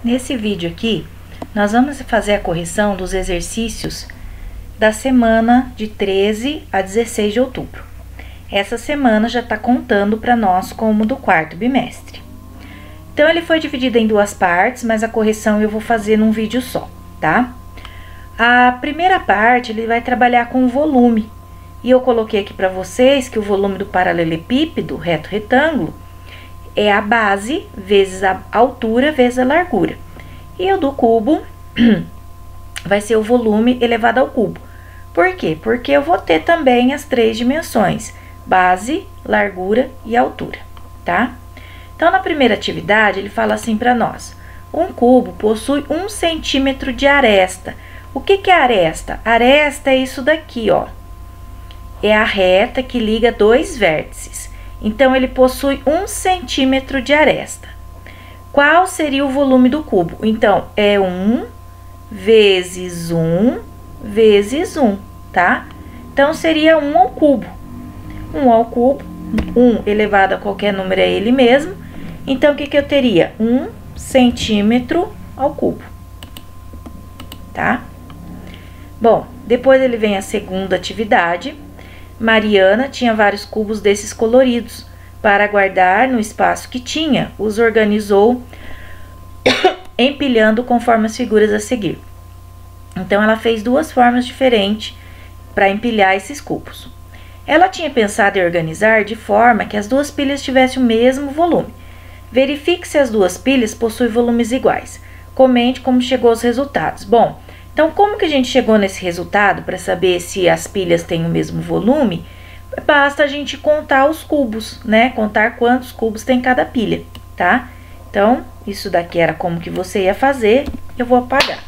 Nesse vídeo aqui, nós vamos fazer a correção dos exercícios da semana de 13 a 16 de outubro. Essa semana já está contando para nós como do quarto bimestre. Então, ele foi dividido em duas partes, mas a correção eu vou fazer num vídeo só, tá? A primeira parte, ele vai trabalhar com o volume. E eu coloquei aqui para vocês que o volume do paralelepípedo, reto retângulo, é a base vezes a altura vezes a largura. E o do cubo vai ser o volume elevado ao cubo. Por quê? Porque eu vou ter também as três dimensões: base, largura e altura, tá? Então, na primeira atividade, ele fala assim para nós: um cubo possui 1 centímetro de aresta. O que é aresta? Aresta é isso daqui, ó. É a reta que liga dois vértices. Então, ele possui 1 centímetro de aresta. Qual seria o volume do cubo? Então, é 1 vezes 1 vezes 1, tá? Então, seria 1 ao cubo. 1 ao cubo, 1 elevado a qualquer número é ele mesmo. Então, o que eu teria? 1 centímetro ao cubo, tá? Bom, depois ele vem a segunda atividade. Mariana tinha vários cubos desses coloridos. Para guardar no espaço que tinha, os organizou empilhando conforme as figuras a seguir. Então, ela fez duas formas diferentes para empilhar esses cubos. Ela tinha pensado em organizar de forma que as duas pilhas tivessem o mesmo volume. Verifique se as duas pilhas possuem volumes iguais. Comente como chegou aos resultados. Bom, então, como que a gente chegou nesse resultado para saber se as pilhas têm o mesmo volume? Basta a gente contar os cubos, né? Contar quantos cubos tem cada pilha, tá? Então, isso daqui era como que você ia fazer, eu vou apagar.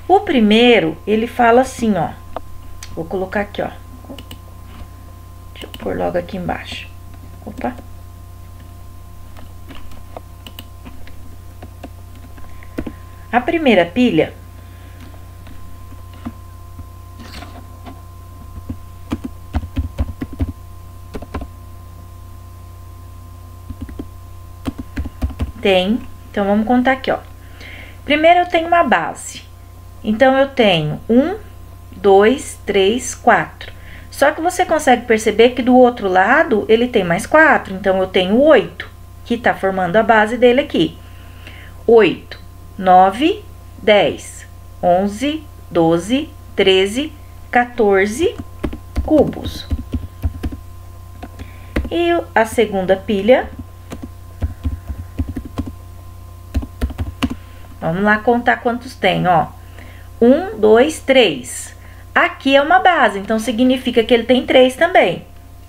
O primeiro, ele fala assim, ó. Vou colocar aqui, ó. Deixa eu pôr logo aqui embaixo. Opa. A primeira pilha tem, então vamos contar aqui, ó. Primeiro eu tenho uma base. Então, eu tenho 1, 2, 3, 4. Só que você consegue perceber que do outro lado ele tem mais 4. Então, eu tenho 8, que tá formando a base dele aqui. 8, 9, 10, 11, 12, 13, 14 cubos. E a segunda pilha, vamos lá contar quantos tem, ó. 1, 2, 3. Aqui é uma base, então significa que ele tem 3 também.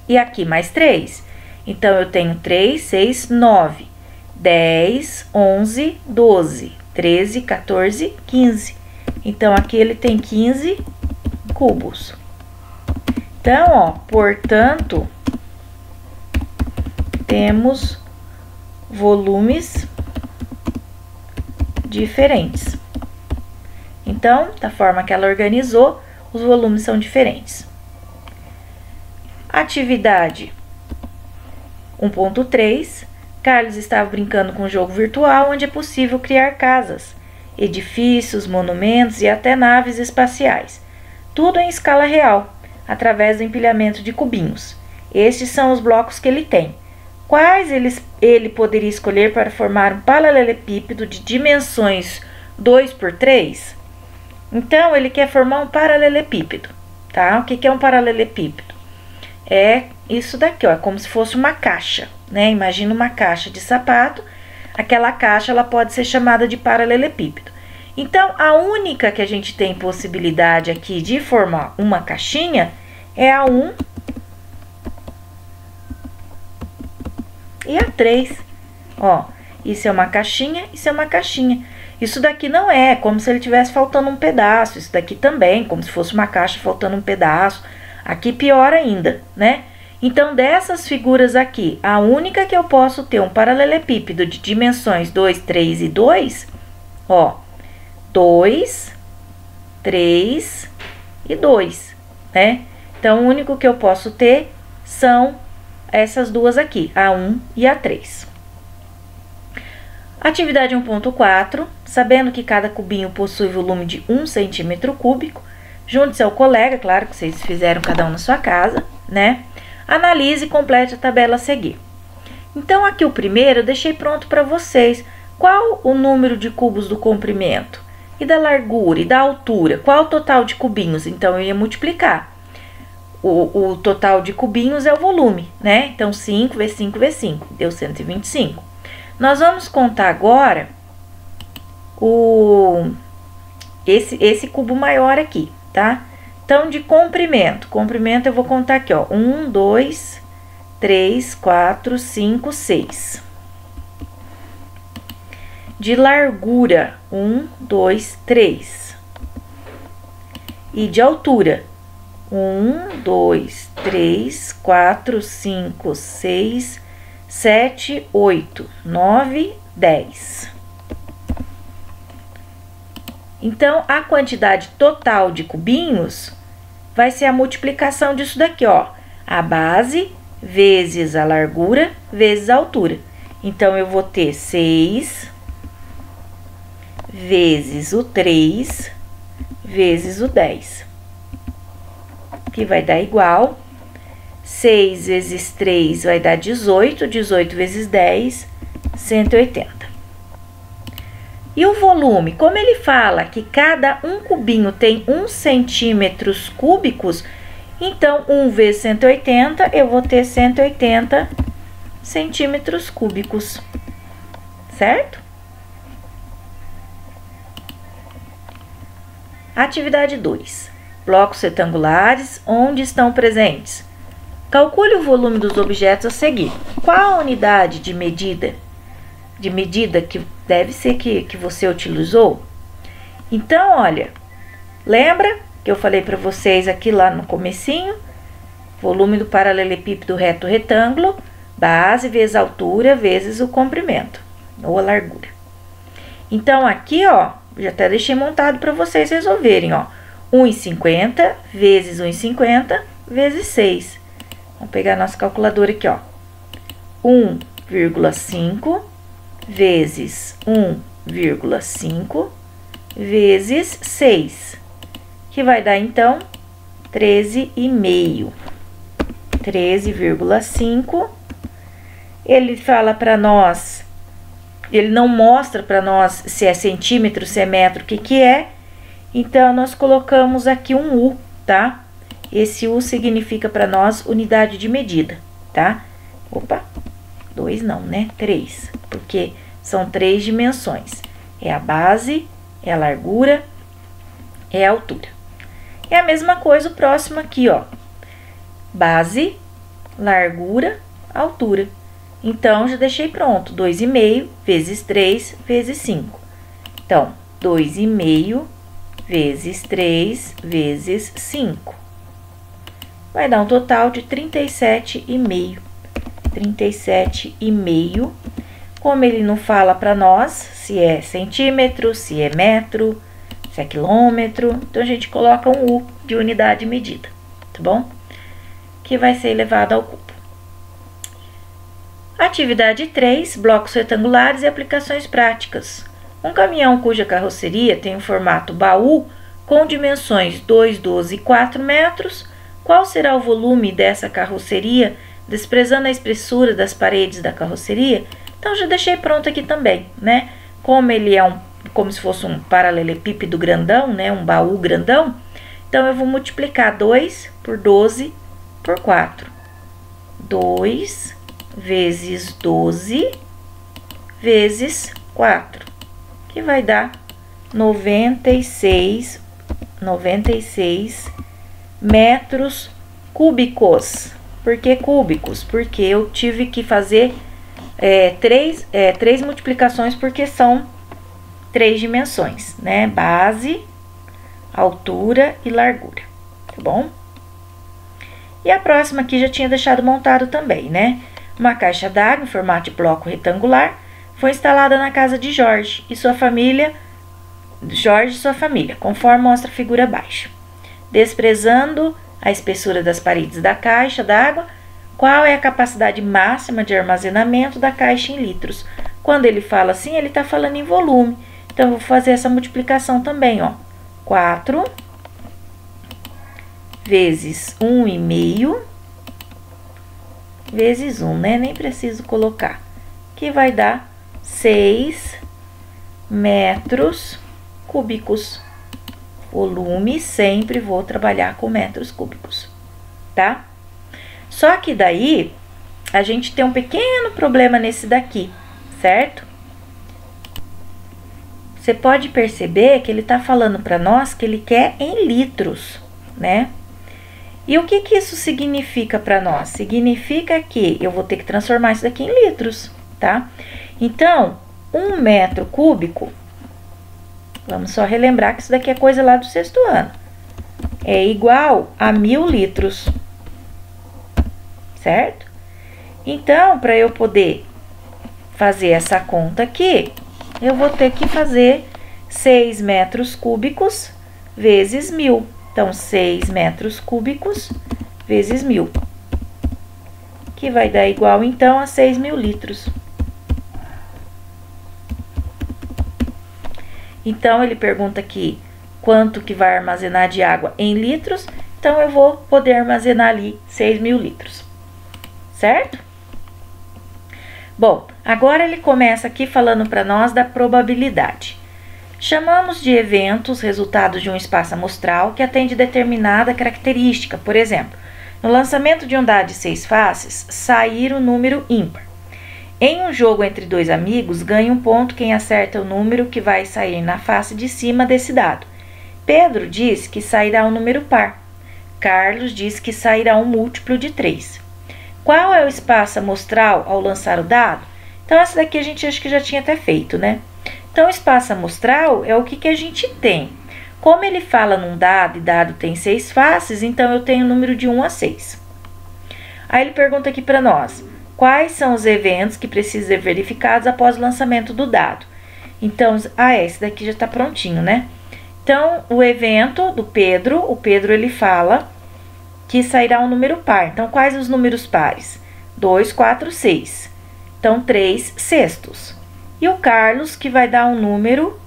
E aqui mais 3. Então, eu tenho 3, 6, 9, 10, 11, 12, 13, 14, 15. Então, aqui ele tem 15 cubos. Então, ó, portanto, temos volumes diferentes. Então, da forma que ela organizou, os volumes são diferentes. Atividade 1.3. Carlos estava brincando com um jogo virtual onde é possível criar casas, edifícios, monumentos e até naves espaciais. Tudo em escala real, através do empilhamento de cubinhos. Estes são os blocos que ele tem. Quais ele poderia escolher para formar um paralelepípedo de dimensões 2 por 3? Então, ele quer formar um paralelepípedo, tá? O que é um paralelepípedo? É isso daqui, ó, é como se fosse uma caixa, né? Imagina uma caixa de sapato, aquela caixa, ela pode ser chamada de paralelepípedo. Então, a única que a gente tem possibilidade aqui de formar uma caixinha é a 1 e a 3. Ó, isso é uma caixinha, isso é uma caixinha. Isso daqui não é como se ele tivesse faltando um pedaço. Isso daqui também, como se fosse uma caixa faltando um pedaço. Aqui pior ainda, né? Então, dessas figuras aqui, a única que eu posso ter um paralelepípedo de dimensões 2, 3 e 2, ó, 2, 3 e 2, né? Então, o único que eu posso ter são essas duas aqui, a 1 e a 3. Atividade 1.4, sabendo que cada cubinho possui volume de 1 centímetro cúbico, junte-se ao colega, claro que vocês fizeram cada um na sua casa, né? Analise e complete a tabela a seguir. Então, aqui o primeiro eu deixei pronto para vocês. Qual o número de cubos do comprimento? E da largura e da altura? Qual o total de cubinhos? Então, eu ia multiplicar. O total de cubinhos é o volume, né? Então, 5 vezes 5 vezes 5, deu 125. Nós vamos contar agora esse cubo maior aqui, tá? Então, de comprimento. Comprimento eu vou contar aqui, ó. 1, 2, 3, 4, 5, 6. De largura, 1, 2, 3. E de altura, 1, 2, 3, 4, 5, 6, 7, 8, 9, 10. Então, a quantidade total de cubinhos vai ser a multiplicação disso daqui, ó. A base vezes a largura vezes a altura. Então, eu vou ter 6 vezes o 3 vezes o 10. Que vai dar igual. 6 vezes 3 vai dar 18. 18 vezes 10, 180. E o volume, como ele fala que cada um cubinho tem 1 centímetros cúbicos, então 1 vezes 180, eu vou ter 180 centímetros cúbicos, certo? Atividade 2. Blocos retangulares onde estão presentes. Calcule o volume dos objetos a seguir. Qual a unidade de medida que deve ser que você utilizou? Então, olha, lembra que eu falei para vocês aqui lá no comecinho? Volume do paralelepípedo reto retângulo, base vezes altura vezes o comprimento, ou a largura. Então, aqui, ó, já até deixei montado para vocês resolverem, ó. 1,50 vezes 1,50 vezes 6. Vamos pegar a nossa calculadora aqui, ó. 1,5 vezes 1,5 vezes 6, que vai dar, então, 13,5. 13,5. Ele fala para nós, ele não mostra para nós se é centímetro, se é metro, o que que é. Então, nós colocamos aqui um U, tá? Esse U significa para nós unidade de medida, tá? Opa, 2 não, né? 3, porque são 3 dimensões. É a base, é a largura, é a altura. É a mesma coisa o próximo aqui, ó. Base, largura, altura. Então, já deixei pronto. 2,5 vezes 3 vezes 5. Então, 2,5 vezes 3 vezes 5. Vai dar um total de 37,5. 37,5. Como ele não fala para nós se é centímetro, se é metro, se é quilômetro, então a gente coloca um U de unidade de medida, tá bom? Que vai ser elevado ao cubo. Atividade 3, blocos retangulares e aplicações práticas. Um caminhão cuja carroceria tem um formato baú com dimensões 2, 12 e 4 metros, qual será o volume dessa carroceria, desprezando a espessura das paredes da carroceria? Então, já deixei pronto aqui também, né? Como ele é como se fosse um paralelepípedo grandão, né? Um baú grandão. Então, eu vou multiplicar 2 por 12 por 4. 2 vezes 12 vezes 4, que vai dar 96 metros cúbicos. Por que cúbicos? Porque eu tive que fazer três multiplicações, porque são 3 dimensões, né? Base, altura e largura, tá bom? E a próxima aqui já tinha deixado montado também, né? Uma caixa d'água em formato de bloco retangular foi instalada na casa de Jorge e sua família, conforme mostra a figura abaixo. Desprezando a espessura das paredes da caixa d'água, qual é a capacidade máxima de armazenamento da caixa em litros? Quando ele fala assim, ele está falando em volume. Então, eu vou fazer essa multiplicação também, ó. 4 vezes 1,5 vezes 1, né? Nem preciso colocar. Que vai dar 6 metros cúbicos. Volume, sempre vou trabalhar com metros cúbicos, tá? Só que daí, a gente tem um pequeno problema nesse daqui, certo? Você pode perceber que ele tá falando para nós que ele quer em litros, né? E o que que isso significa para nós? Significa que eu vou ter que transformar isso daqui em litros, tá? Então, 1 metro cúbico, vamos só relembrar que isso daqui é coisa lá do 6º ano, é igual a 1.000 litros, certo? Então, para eu poder fazer essa conta aqui, eu vou ter que fazer 6 metros cúbicos vezes 1.000. Então, 6 metros cúbicos vezes 1.000, que vai dar igual, então, a 6.000 litros. Então, ele pergunta aqui quanto que vai armazenar de água em litros. Então, eu vou poder armazenar ali 6.000 litros, certo? Bom, agora ele começa aqui falando para nós da probabilidade. Chamamos de eventos resultados de um espaço amostral que atende determinada característica. Por exemplo, no lançamento de um dado de 6 faces, sair o número ímpar. Em um jogo entre 2 amigos, ganha um ponto quem acerta o número que vai sair na face de cima desse dado. Pedro diz que sairá um número par. Carlos diz que sairá um múltiplo de 3. Qual é o espaço amostral ao lançar o dado? Então, essa daqui a gente acho que já tinha até feito, né? Então, o espaço amostral é o que a gente tem. Como ele fala num dado e dado tem 6 faces, então eu tenho o número de 1 a 6. Aí ele pergunta aqui para nós, quais são os eventos que precisam ser verificados após o lançamento do dado? Então, esse daqui já está prontinho, né? Então, o evento do Pedro, o Pedro ele fala que sairá um número par. Então, quais os números pares? 2, 4, 6. Então, 3 sextos. E o Carlos, que vai dar um número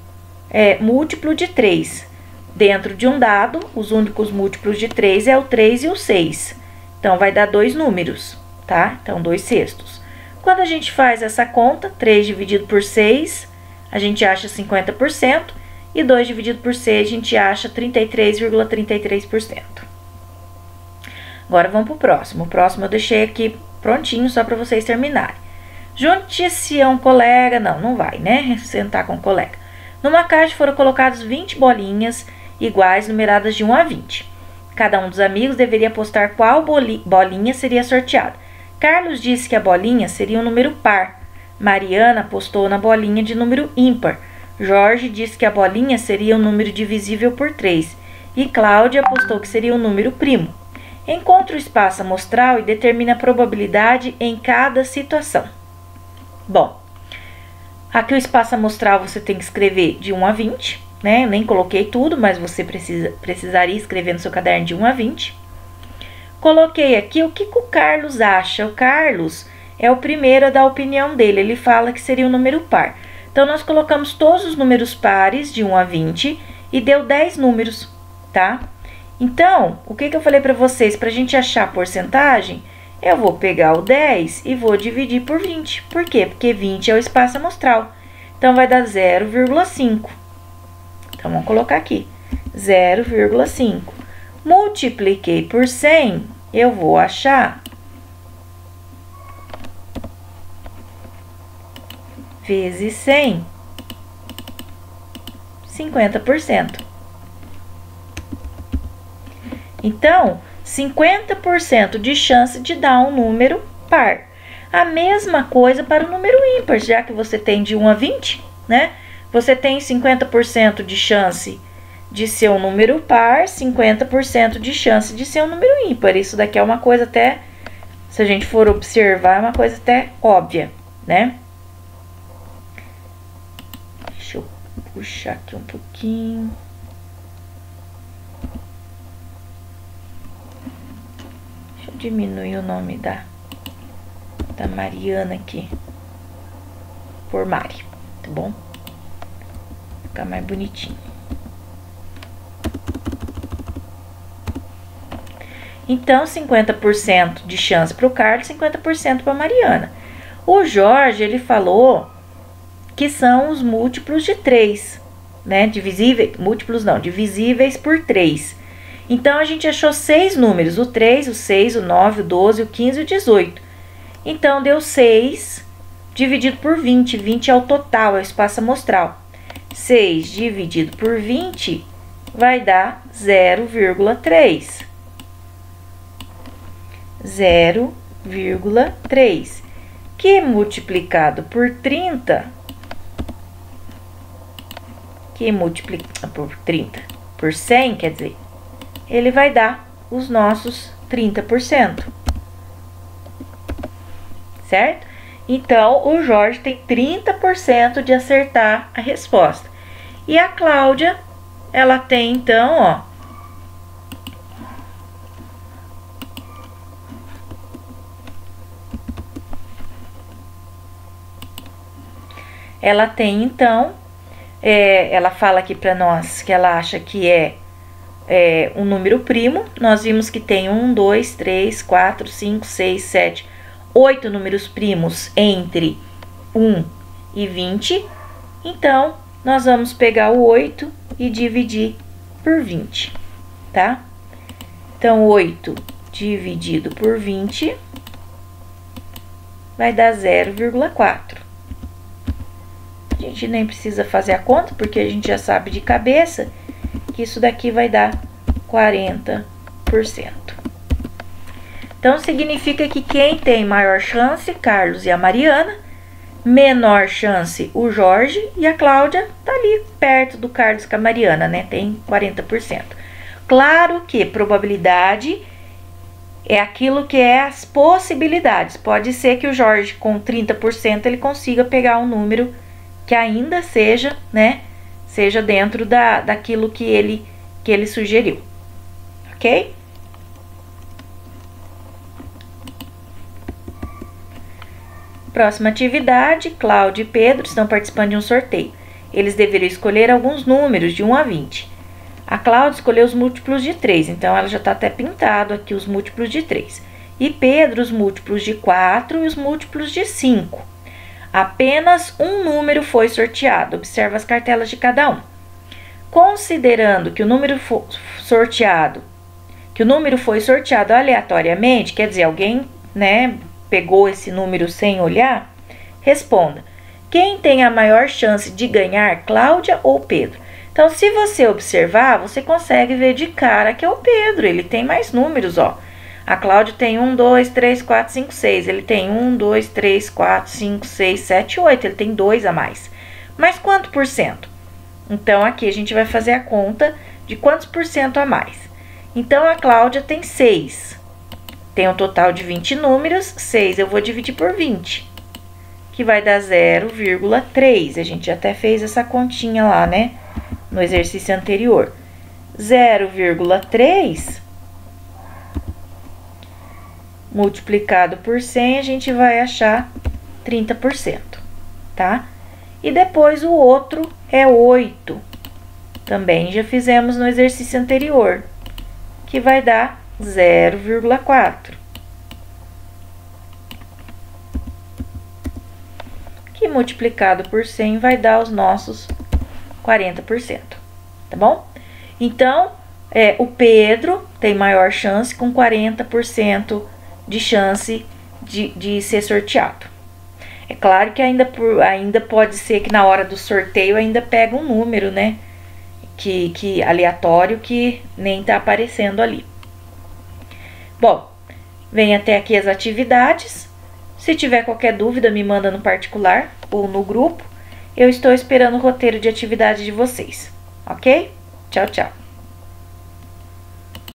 múltiplo de 3. Dentro de um dado, os únicos múltiplos de 3 é o 3 e o 6. Então, vai dar 2 números, tá? Então, 2 sextos. Quando a gente faz essa conta, 3 dividido por 6, a gente acha 50%. E 2 dividido por 6, a gente acha 33,33%. Agora, vamos para o próximo. O próximo eu deixei aqui prontinho, só para vocês terminarem. Junte-se a um colega, não vai, né? Sentar com um colega. Numa caixa foram colocadas 20 bolinhas iguais, numeradas de 1 a 20. Cada um dos amigos deveria apostar qual bolinha seria sorteada. Carlos disse que a bolinha seria um número par. Mariana apostou na bolinha de número ímpar. Jorge disse que a bolinha seria um número divisível por 3. E Cláudia apostou que seria um número primo. Encontre o espaço amostral e determine a probabilidade em cada situação. Bom, aqui o espaço amostral você tem que escrever de 1 a 20, né? Eu nem coloquei tudo, mas você precisaria escrever no seu caderno de 1 a 20. Coloquei aqui o que o Carlos acha. O Carlos é o primeiro a dar a opinião dele. Ele fala que seria um número par. Então, nós colocamos todos os números pares de 1 a 20 e deu 10 números, tá? Então, o que eu falei para vocês? Para a gente achar a porcentagem, eu vou pegar o 10 e vou dividir por 20. Por quê? Porque 20 é o espaço amostral. Então, vai dar 0,5. Então, vamos colocar aqui, 0,5. Multipliquei por 100, eu vou achar vezes 100, 50%. Então, 50% de chance de dar um número par. A mesma coisa para o número ímpar, já que você tem de 1 a 20, né? Você tem 50% de chance de ser um número par, 50% de chance de ser um número ímpar. Isso daqui é uma coisa até, se a gente for observar, é uma coisa até óbvia, né? Deixa eu puxar aqui um pouquinho. Deixa eu diminuir o nome da Mariana aqui por Mari, tá bom? ficar mais bonitinho. Então, 50% de chance para o Carlos, 50% para a Mariana. O Jorge, ele falou que são os múltiplos de 3, né? Divisíveis por 3. Então, a gente achou 6 números, o 3, o 6, o 9, o 12, o 15 e o 18. Então, deu 6 dividido por 20. 20 é o total, é o espaço amostral. 6 dividido por 20 vai dar 0,3. 0,3, que multiplicado por 30, por 100, quer dizer, ele vai dar os nossos 30%, certo? Então, o Jorge tem 30% de acertar a resposta. E a Cláudia, ela tem, então, ó, ela tem, então, ela fala aqui para nós que ela acha que é um número primo. Nós vimos que tem 1, 2, 3, 4, 5, 6, 7, 8 números primos entre 1 e 20. Então, nós vamos pegar o 8 e dividir por 20, tá? Então, 8 dividido por 20 vai dar 0,4. A gente nem precisa fazer a conta, porque a gente já sabe de cabeça que isso daqui vai dar 40%. Então, significa que quem tem maior chance, Carlos e a Mariana, menor chance, o Jorge, e a Cláudia tá ali perto do Carlos com a Mariana, né? Tem 40%. Claro que probabilidade é aquilo que é as possibilidades. Pode ser que o Jorge, com 30%, ele consiga pegar um número que ainda seja, né, seja dentro daquilo que ele sugeriu, ok? Próxima atividade, Cláudia e Pedro estão participando de um sorteio. Eles deveriam escolher alguns números de 1 a 20. A Cláudia escolheu os múltiplos de 3, então ela já está até pintado aqui os múltiplos de 3. E Pedro os múltiplos de 4 e os múltiplos de 5. Apenas um número foi sorteado. Observa as cartelas de cada um. Considerando que o número foi sorteado aleatoriamente, quer dizer, alguém, né, pegou esse número sem olhar, responda: quem tem a maior chance de ganhar, Cláudia ou Pedro? Então, se você observar, você consegue ver de cara que é o Pedro. Ele tem mais números, ó. A Cláudia tem 1, 2, 3, 4, 5, 6. Ele tem 1, 2, 3, 4, 5, 6, 7, 8. Ele tem 2 a mais. Mas quanto por cento? Então, aqui a gente vai fazer a conta de quantos por cento a mais. Então, a Cláudia tem 6. Tem um total de 20 números. 6 eu vou dividir por 20, que vai dar 0,3. A gente até fez essa continha lá, né? No exercício anterior. 0,3... multiplicado por 100, a gente vai achar 30%, tá? E depois o outro é 8. Também já fizemos no exercício anterior, que vai dar 0,4. Que multiplicado por 100 vai dar os nossos 40%, tá bom? Então, o Pedro tem maior chance, com 40% de chance de ser sorteado. É claro que ainda pode ser que na hora do sorteio ainda pega um número, né? Que aleatório, que nem tá aparecendo ali. Bom, vem até aqui as atividades. Se tiver qualquer dúvida, me manda no particular ou no grupo. Eu estou esperando o roteiro de atividade de vocês, ok? Tchau, tchau.